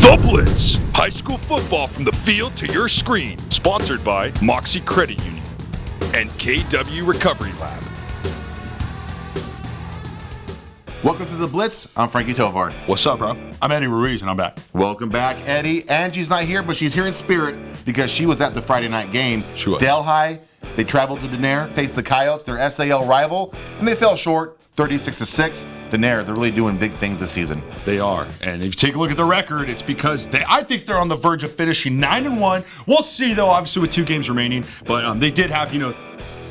The Blitz, high school football from the field to your screen. Sponsored by Mocse Credit Union and KW Recovery Lab. Welcome to The Blitz. I'm Frankie Tovar. What's up, bro? I'm Eddie Ruiz, and I'm back. Welcome back, Eddie. Angie's not here, but she's here in spirit because she was at the Friday night game. She was. Denair High, they traveled to Denair, faced the Coyotes, their SAL rival, and they fell short, 36-6. Denair, they're really doing big things this season. They are. And if you take a look at the record, it's because I think they're on the verge of finishing 9-1. We'll see, though, obviously, with 2 games remaining. But they did have,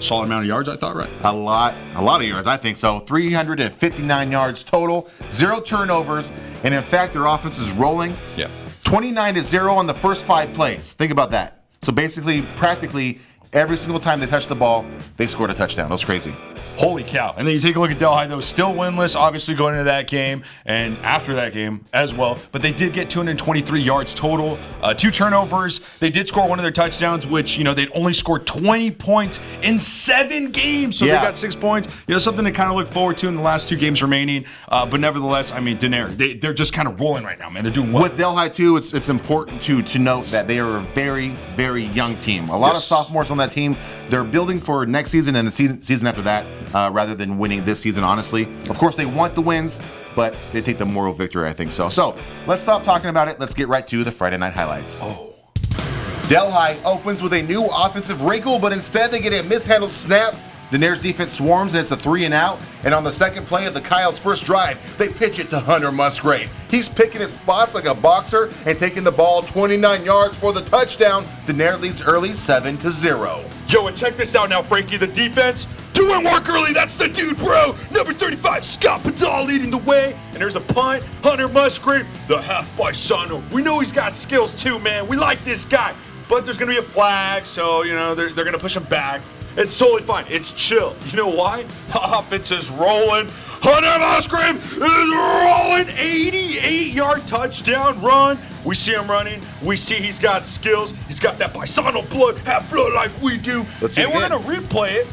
solid amount of yards, I thought, right? A lot of yards, I think so. 359 yards total, 0 turnovers, and in fact, their offense is rolling. Yeah. 29-0 on the first 5 plays. Think about that. So basically, practically, every single time they touched the ball, they scored a touchdown. That was crazy. Holy cow. And then you take a look at Denair High, though, still winless, obviously, going into that game and after that game as well. But they did get 223 yards total, 2 turnovers. They did score one of their touchdowns, which, they'd only scored 20 points in 7 games. So they got 6 points. Something to kind of look forward to in the last 2 games remaining. But nevertheless, Denair, they're just kind of rolling right now, man. They're doing well. With Denair High, too, it's important to note that they are a very, very young team. A lot of sophomores on that team. They're building for next season and the season after that. Rather than winning this season, honestly. Of course, they want the wins, but they take the moral victory, I think so. So, let's stop talking about it. Let's get right to the Friday night highlights. Denair High opens with a new offensive wrinkle, but instead they get a mishandled snap. Denair's defense swarms, and it's a 3-and-out. And on the second play of the Coyotes' first drive, they pitch it to Hunter Musgrave. He's picking his spots like a boxer and taking the ball 29 yards for the touchdown. Denair leads early 7-0. Yo, and check this out now, Frankie. The defense doing work early. That's the dude, bro. Number 35, Scott Padal leading the way. And there's a punt. Hunter Musgrave, the half Bisano. We know he's got skills too, man. We like this guy. But there's going to be a flag, so, they're going to push him back. It's totally fine. It's chill. You know why? The offense is rolling. Hunter Musgrave is rolling. 88-yard touchdown run. We see him running. We see he's got skills. He's got that Bisano blood, half blood like we do. And we're going to replay it.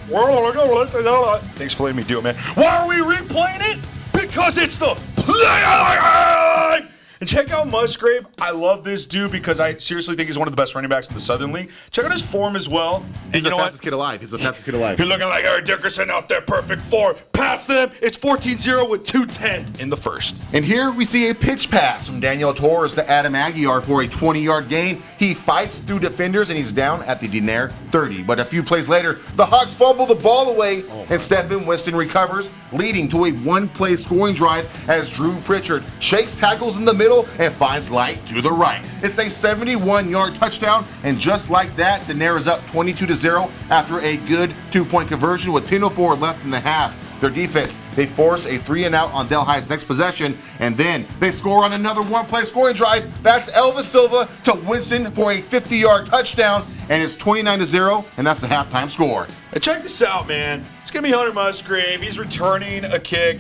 Thanks for letting me do it, man. Why are we replaying it? Because it's the play. And check out Musgrave. I love this dude because I seriously think he's one of the best running backs in the Southern League. Check out his form as well. He's the fastest kid alive. He's looking like Eric Dickerson out there. Perfect form. Pass them. It's 14-0 with 2:10 in the first. And here we see a pitch pass from Daniel Torres to Adam Aguiar for a 20-yard gain. He fights through defenders and he's down at the Denair 30. But a few plays later, the Hawks fumble the ball away and Stephen Winston recovers, leading to a 1-play scoring drive as Drew Pritchard shakes tackles in the middle and finds light to the right. It's a 71-yard touchdown, and just like that, Denair is up 22-0 after a good 2-point conversion with 10:04 left in the half. Their defense, they force a 3-and-out on Denair High's next possession, and then they score on another 1-play scoring drive. That's Elvis Silva to Winston for a 50-yard touchdown, and it's 29-0, and that's the halftime score. And check this out, man. It's going to be Hunter Musgrave. He's returning a kick.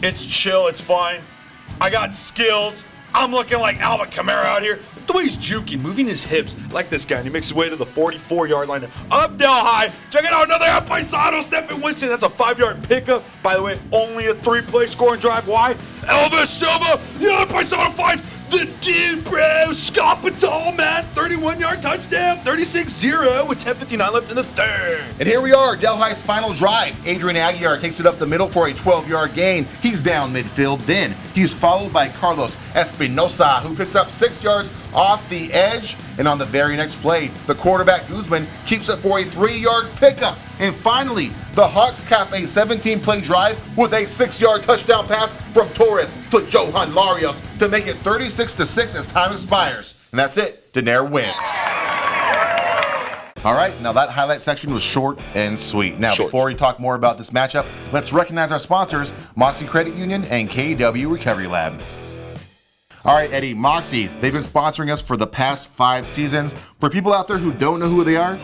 It's chill. It's fine. I got skills. I'm looking like Alvin Kamara out here. The way he's juking, moving his hips like this guy. And he makes his way to the 44-yard line of Denair High. Check it out, another Paisano, Stephen Winston. That's a 5-yard pickup. By the way, only a 3-play scoring drive. Why? Elvis Silva, the other Paisano finds the dude, bro. Scott Padal, man. 31-yard touchdown. 36-0 with 10:59 left in the third. And here we are, Denair High's final drive. Adrian Aguiar takes it up the middle for a 12-yard gain. He's down midfield. Then he's followed by Carlos Espinosa, who picks up 6 yards off the edge. And on the very next play, the quarterback Guzman keeps it for a 3-yard pickup. And finally, the Hawks cap a 17-play drive with a 6-yard touchdown pass from Torres to Johan Larios to make it 36-6 as time expires. And that's it. Denair wins. All right, now that highlight section was short and sweet. Now, before we talk more about this matchup, let's recognize our sponsors, Mocse Credit Union and KW Recovery Lab. All right, Eddie, Mocse, they've been sponsoring us for the past 5 seasons. For people out there who don't know who they are,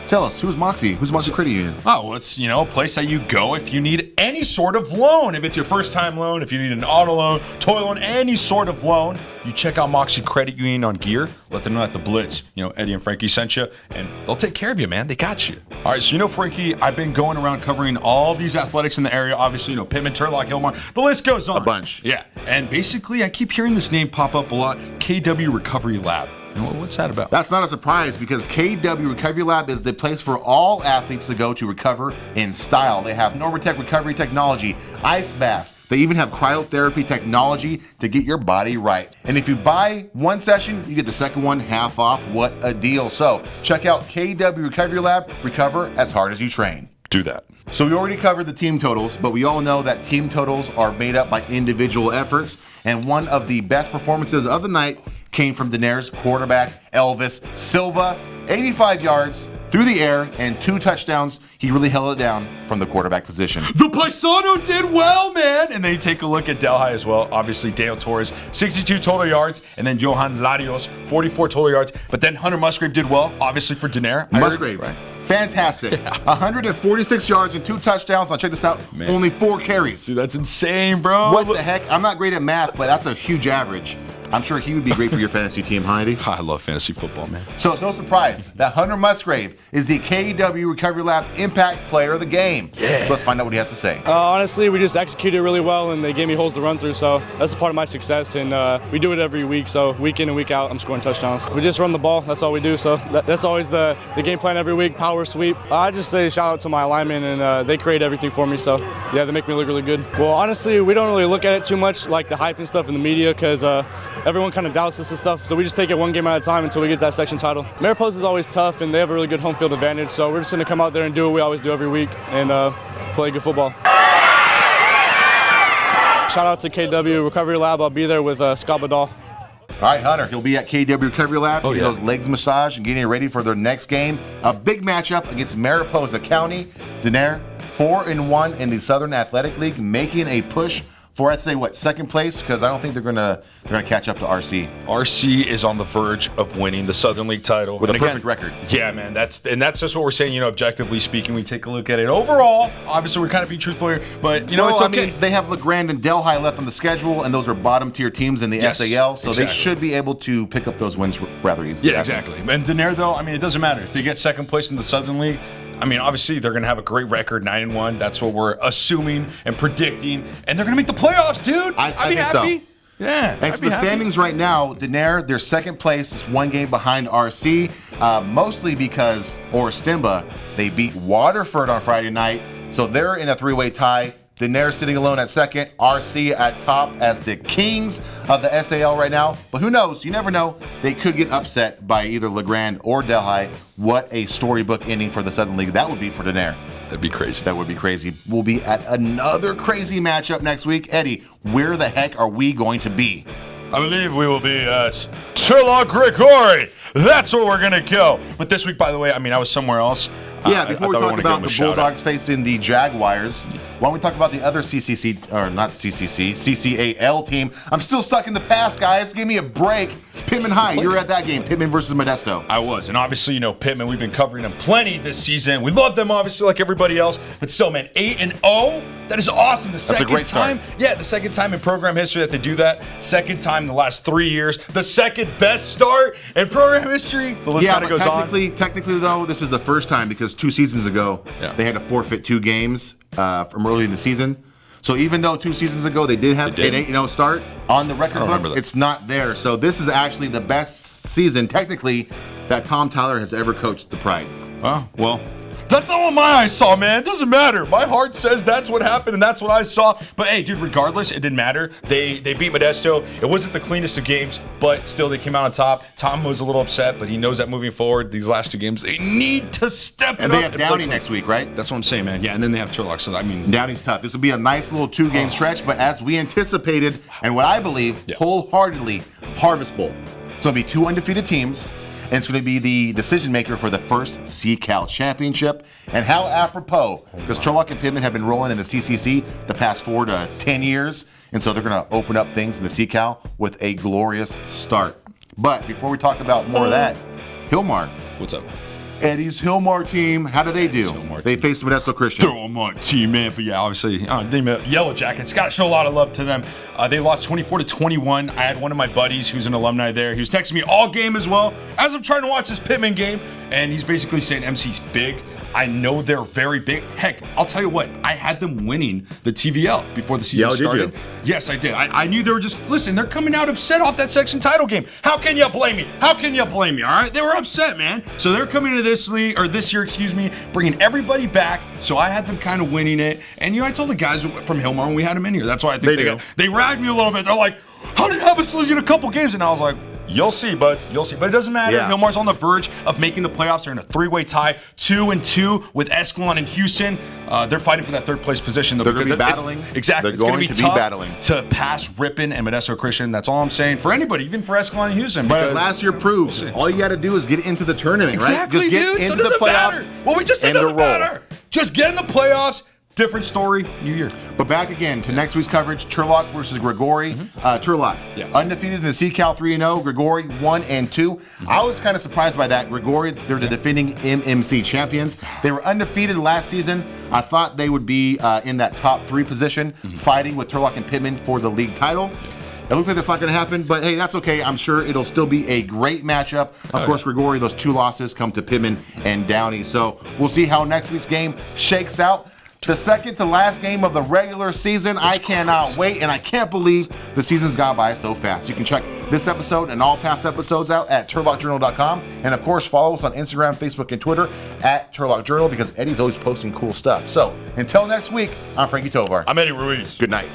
Tell us, who's Mocse? Who's Mocse Credit Union? Oh, well, it's, a place that you go if you need any sort of loan. If it's your first time loan, if you need an auto loan, toy loan, any sort of loan, you check out Mocse Credit Union on Gear. Let them know that the Blitz, Eddie and Frankie sent you, and they'll take care of you, man. They got you. All right, so Frankie, I've been going around covering all these athletics in the area. Obviously, Pittman, Turlock, Hillmar, the list goes on. A bunch. Yeah, and basically, I keep hearing this name pop up a lot, KW Recovery Lab. What's that about? That's not a surprise because KW Recovery Lab is the place for all athletes to go to recover in style. They have Normatec recovery technology, ice baths. They even have cryotherapy technology to get your body right. And if you buy one session, you get the second one half off. What a deal. So check out KW Recovery Lab. Recover as hard as you train. Do that. So we already covered the team totals, but we all know that team totals are made up by individual efforts. And one of the best performances of the night came from Denair's quarterback, Elvis Silva. 85 yards through the air and 2 touchdowns. He really held it down from the quarterback position. The Paisano did well, man. And then you take a look at Del High as well. Obviously, Daniel Torres, 62 total yards. And then Johan Larios, 44 total yards. But then Hunter Musgrave did well, obviously, for Denair. Musgrave, right? Fantastic. 146 yards and 2 touchdowns. Now check this out. Man. Only 4 carries. Dude, that's insane, bro. What the heck? I'm not great at math, but that's a huge average. I'm sure he would be great for your fantasy team, Heidi. I love fantasy football, man. So it's no surprise that Hunter Musgrave is the KW Recovery Lab Impact Player of the Game. Yeah. So let's find out what he has to say. Honestly, we just executed really well, and they gave me holes to run through, so that's a part of my success, and we do it every week, so week in and week out, I'm scoring touchdowns. We just run the ball, that's all we do, so that's always the game plan every week, power sweep. I just say shout out to my linemen, and they create everything for me, so yeah, they make me look really good. Well, honestly, we don't really look at it too much, like the hype and stuff in the media, because everyone kind of doubts us and stuff, so we just take it one game at a time until we get that section title. Mariposa is always tough, and they have a really good home field advantage, so we're just going to come out there and do what we always do every week and play good football. Shout out to KW Recovery Lab. I'll be there with Scott Badal. All right, Hunter, he'll be at KW Recovery Lab. Oh, getting yeah. those legs massaged and getting ready for their next game. A big matchup against Mariposa County. Denair, 4-1 in the Southern Athletic League, making a push for, I'd say, second place? Because I don't think they're gonna catch up to RC. RC is on the verge of winning the Southern League title With a And perfect record. Yeah, man. That's just what we're saying. Objectively speaking, we take a look at it overall. Obviously, we're kind of being truthful here, but it's okay. I mean, they have LeGrand and Del High left on the schedule, and those are bottom tier teams in the Yes, SAL, so exactly. they should be able to pick up those wins rather easily. Yeah, exactly. And Denair, though, I mean, it doesn't matter if they get second place in the Southern League. I mean, obviously, they're going to have a great record, 9-1. That's what we're assuming and predicting. And they're going to make the playoffs, dude. I I'd be think happy. so. Yeah. And so the standings right now, Denair, they're second place, is 1 game behind RC, mostly because Oristimba, they beat Waterford on Friday night, so they're in a 3-way tie. Denair sitting alone at second, RC at top as the kings of the SAL right now. But who knows? You never know. They could get upset by either LeGrand or Del High. What a storybook ending for the Southern League that would be for Denair. That'd be crazy. That would be crazy. We'll be at another crazy matchup next week. Eddie, where the heck are we going to be? I believe we will be at Turlock Grigori. That's where we're going to go. But this week, by the way, I mean, I was somewhere else. Yeah, before we thought talk wanted to give about them a the shout out. Bulldogs facing the Jaguars, why don't we talk about the other CCAL team? I'm still stuck in the past, guys. Give me a break. Pittman High, you were at that game. Pittman versus Modesto. I was. And obviously, Pittman, we've been covering them plenty this season. We love them, obviously, like everybody else. But still, man, 8-0, that is awesome. The second great start. time. Yeah, the second time in program history that they do that. Second time in the last 3 years. The second best start in program history. The list kind of goes on. Technically, though, this is the first time because 2 seasons ago, they had to forfeit 2 games from early in the season. So even though 2 seasons ago they did have an 8-0 start, on the record book, it's not there. So this is actually the best season, technically, that Tom Tyler has ever coached the Pride. Oh, well, that's not what my eyes saw, man. It doesn't matter. My heart says that's what happened, and that's what I saw. But hey, dude, regardless, it didn't matter. They beat Modesto. It wasn't the cleanest of games, but still they came out on top. Tom was a little upset, but he knows that moving forward, these last 2 games, they need to step it up. And they have Downey next week, right? That's what I'm saying, man. Yeah, and then they have Turlock. So, I mean, Downey's tough. This will be a nice little 2-game stretch, but as we anticipated, and what I believe wholeheartedly, Harvest Bowl. So it'll be 2 undefeated teams. And it's going to be the decision maker for the first CCAL championship. And how apropos, because Turlock and Pittman have been rolling in the CCC the past 4 to 10 years. And so they're going to open up things in the CCAL with a glorious start. But before we talk about more of that, Hillmar. what's up? Eddie's Hillmar team, how do they do? They faced Modesto Christian. Throw them on team, man. But yeah, obviously, they Yellow Jackets. Got to show a lot of love to them. They lost 24-21. I had one of my buddies who's an alumni there. He was texting me all game as well as I'm trying to watch this Pittman game, and he's basically saying MC's big. I know they're very big. Heck, I'll tell you what. I had them winning the TVL before the season started. Did you? Yes, I did. I knew they were just listen. They're coming out upset off that section title game. How can you blame me? How can you blame me? All right, they were upset, man. So they're coming to this league or this year, bringing everybody back. So I had them kind of winning it. And I told the guys from Hillmar when we had them in here. That's why I think they ragged me a little bit. They're like, "How did you have us losing a couple games?" And I was like, "You'll see, bud. You'll see." But it doesn't matter. Yeah. Hillmar's on the verge of making the playoffs. They're in a 3-way tie, 2-2 with Escalon and Houston. They're fighting for that third place position. Though, They're going to be because battling. Exactly. They're It's going going to to be be tough battling to pass Ripon and Modesto Christian. That's all I'm saying for anybody, even for Escalon and Houston. But because- last year proves all you got to do is get into the tournament, Exactly, right? Just get dude. So into the doesn't playoffs. matter. Well, we just said and doesn't roll. matter. Just get in the playoffs. Different story, new year. But back again to next week's coverage: Turlock versus Grigori. Turlock, undefeated in the CCAL 3-0. Grigori 1-2. I was kind of surprised by that. Grigori, they're the defending MMC champions. They were undefeated last season. I thought they would be in that top 3 position, fighting with Turlock and Pittman for the league title. It looks like that's not going to happen, but hey, that's okay. I'm sure it'll still be a great matchup. Of course, Grigori, those 2 losses come to Pittman and Downey. So we'll see how next week's game shakes out. The second to last game of the regular season. I cannot wait, and I can't believe the season's gone by so fast. You can check this episode and all past episodes out at turlockjournal.com. And of course, follow us on Instagram, Facebook, and Twitter at Turlock Journal because Eddie's always posting cool stuff. So until next week, I'm Frankie Tovar. I'm Eddie Ruiz. Good night.